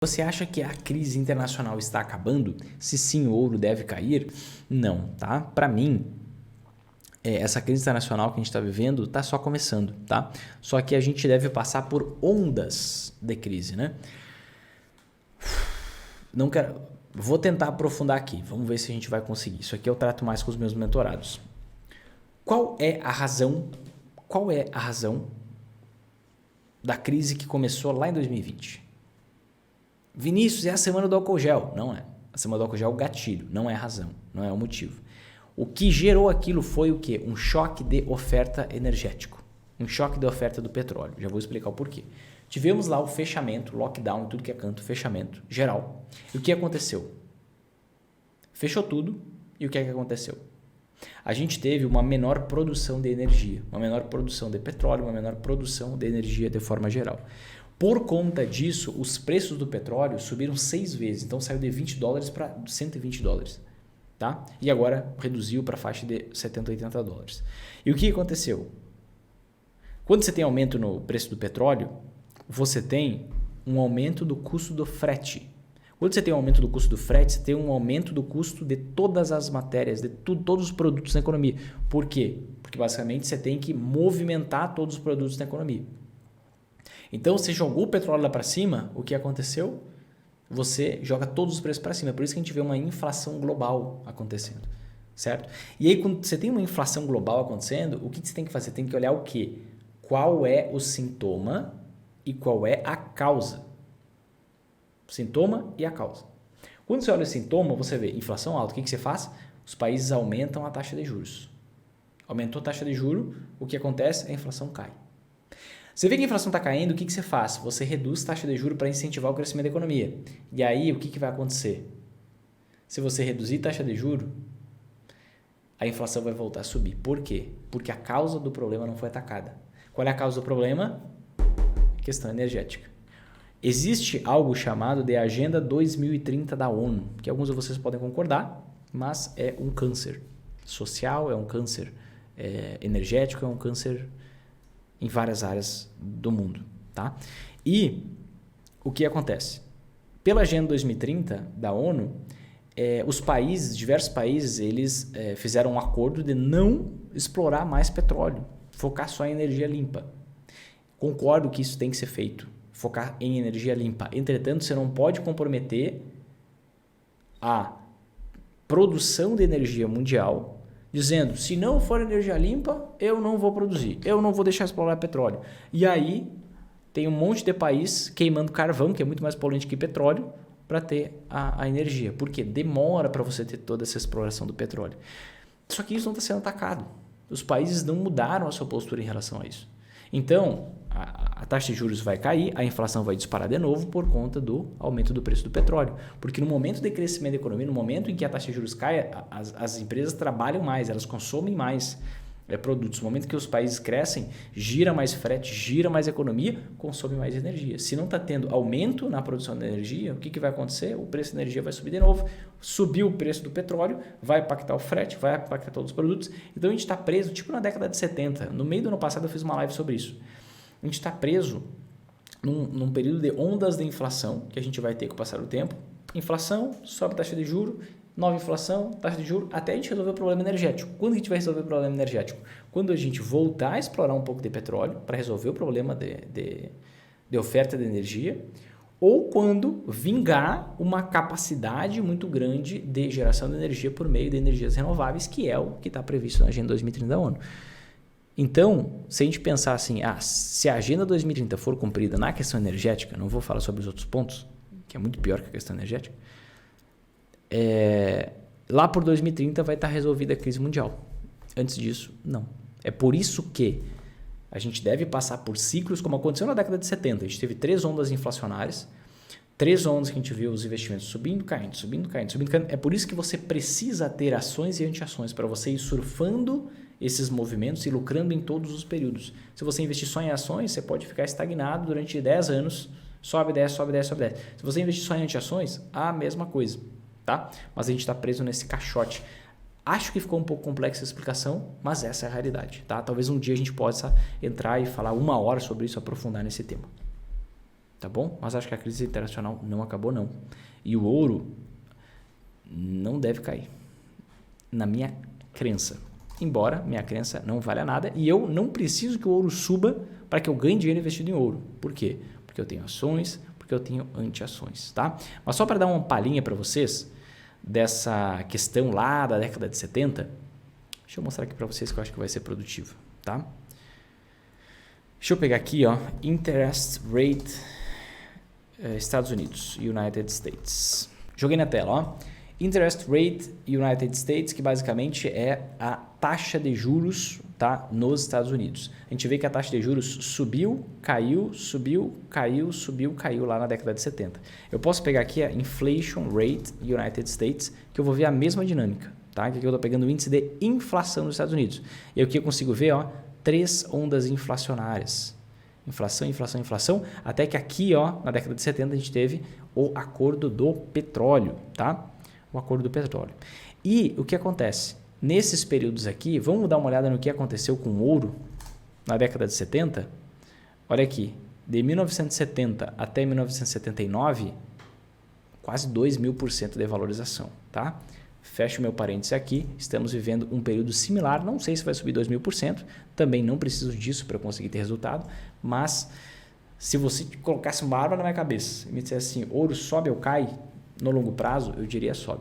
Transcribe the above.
Você acha que a crise internacional está acabando? Se sim, o ouro deve cair? Não, tá? Para mim, essa crise internacional que a gente está vivendo está só começando, tá? Só que a gente deve passar por ondas de crise, né? Não quero, vou tentar aprofundar aqui. Vamos ver se a gente vai conseguir. Isso aqui eu trato mais com os meus mentorados. Qual é a razão da crise que começou lá em 2020? Vinícius, é a semana do álcool gel. Não é. A semana do álcool gel é o gatilho, não é a razão, não é o motivo. O que gerou aquilo foi o quê? Um choque de oferta energético. Um choque de oferta do petróleo. Já vou explicar o porquê. Tivemos lá o fechamento, lockdown, tudo que é canto, fechamento geral. E o que aconteceu? Fechou tudo e o que é que aconteceu? A gente teve uma menor produção de energia, uma menor produção de petróleo, uma menor produção de energia de forma geral. Por conta disso, os preços do petróleo subiram 6 vezes, então saiu de 20 dólares para 120 dólares. Tá? E agora reduziu para a faixa de 70, 80 dólares. E o que aconteceu? Quando você tem aumento no preço do petróleo, você tem um aumento do custo do frete. Quando você tem um aumento do custo do frete, você tem um aumento do custo de todas as matérias, de todos os produtos na economia. Por quê? Porque basicamente você tem que movimentar todos os produtos na economia. Então, você jogou o petróleo lá para cima, o que aconteceu? Você joga todos os preços para cima. É por isso que a gente vê uma inflação global acontecendo, certo? E aí, quando você tem uma inflação global acontecendo, o que você tem que fazer? Você tem que olhar o quê? Qual é o sintoma e qual é a causa? O sintoma e a causa. Quando você olha o sintoma, você vê inflação alta. O que você faz? Os países aumentam a taxa de juros. Aumentou a taxa de juros, o que acontece? A inflação cai. Você vê que a inflação está caindo, o que você faz? Você reduz a taxa de juros para incentivar o crescimento da economia. E aí, o que vai acontecer? Se você reduzir a taxa de juros, a inflação vai voltar a subir. Por quê? Porque a causa do problema não foi atacada. Qual é a causa do problema? Questão energética. Existe algo chamado de Agenda 2030 da ONU, que alguns de vocês podem concordar, mas é um câncer social, é um câncer energético, é um câncer em várias áreas do mundo, tá? E o que acontece? Pela Agenda 2030 da ONU, diversos países, eles fizeram um acordo de não explorar mais petróleo, focar só em energia limpa. Concordo que isso tem que ser feito, focar em energia limpa. Entretanto, você não pode comprometer a produção de energia mundial dizendo, se não for energia limpa, eu não vou produzir, eu não vou deixar explorar petróleo. E aí, tem um monte de país queimando carvão, que é muito mais poluente que petróleo, para ter a energia. Porque demora para você ter toda essa exploração do petróleo. Só que isso não está sendo atacado. Os países não mudaram a sua postura em relação a isso. Então, a taxa de juros vai cair, a inflação vai disparar de novo por conta do aumento do preço do petróleo. Porque no momento de crescimento da economia, no momento em que a taxa de juros cai, as empresas trabalham mais, elas consomem mais produtos. No momento que os países crescem, gira mais frete, gira mais economia, consome mais energia. Se não está tendo aumento na produção de energia, o que vai acontecer? O preço da energia vai subir de novo. Subiu o preço do petróleo, vai impactar o frete, vai impactar todos os produtos. Então a gente está preso, tipo na década de 70. No meio do ano passado eu fiz uma live sobre isso. A gente está preso num período de ondas de inflação que a gente vai ter com o passar do tempo. Inflação, sobe a taxa de juros, nova inflação, taxa de juros, até a gente resolver o problema energético. Quando a gente vai resolver o problema energético? Quando a gente voltar a explorar um pouco de petróleo para resolver o problema de oferta de energia, ou quando vingar uma capacidade muito grande de geração de energia por meio de energias renováveis, que é o que está previsto na Agenda 2030 da ONU. Então, se a gente pensar assim, se a Agenda 2030 for cumprida na questão energética, não vou falar sobre os outros pontos, que é muito pior que a questão energética, lá por 2030 vai estar resolvida a crise mundial. Antes disso, não. É por isso que a gente deve passar por ciclos, como aconteceu na década de 70. A gente teve 3 ondas inflacionárias, 3 ondas que a gente viu os investimentos subindo, caindo, subindo, caindo, subindo, caindo. É por isso que você precisa ter ações e anti-ações, para você ir surfando esses movimentos e lucrando em todos os períodos. Se você investir só em ações, você pode ficar estagnado durante 10 anos, sobe, desce, sobe, desce, sobe, desce. Se você investir só em anti-ações, a mesma coisa, tá? Mas a gente está preso nesse caixote. Acho que ficou um pouco complexa a explicação, mas essa é a realidade, tá? Talvez um dia a gente possa entrar e falar 1 hora sobre isso, aprofundar nesse tema. tá bom? Mas acho que a crise internacional não acabou não. E o ouro não deve cair, na minha crença. Embora minha crença não valha nada e eu não preciso que o ouro suba para que eu ganhe dinheiro investido em ouro. Por quê? Porque eu tenho ações, porque eu tenho anti-ações, tá? Mas só para dar uma palhinha para vocês dessa questão lá da década de 70, deixa eu mostrar aqui para vocês que eu acho que vai ser produtivo, tá? Deixa eu pegar aqui, ó, interest rate Estados Unidos, United States. Joguei na tela, ó. Interest rate United States, que basicamente é a taxa de juros, tá, nos Estados Unidos. A gente vê que a taxa de juros subiu, caiu, subiu, caiu, subiu, caiu lá na década de 70. Eu posso pegar aqui a Inflation Rate United States, que eu vou ver a mesma dinâmica, tá? Aqui eu estou pegando o índice de inflação dos Estados Unidos. E aqui eu consigo ver, ó, 3 ondas inflacionárias. Inflação, inflação, inflação, até que aqui, ó, na década de 70 a gente teve o acordo do petróleo, tá? O acordo do petróleo. E o que acontece? Nesses períodos aqui, vamos dar uma olhada no que aconteceu com o ouro na década de 70? Olha aqui, de 1970 até 1979, quase 2.000% de valorização, tá? Fecho meu parêntese aqui, estamos vivendo um período similar, não sei se vai subir 2.000%, também não preciso disso para conseguir ter resultado, mas se você colocasse uma arma na minha cabeça e me dissesse assim, ouro sobe ou cai, no longo prazo, eu diria sobe.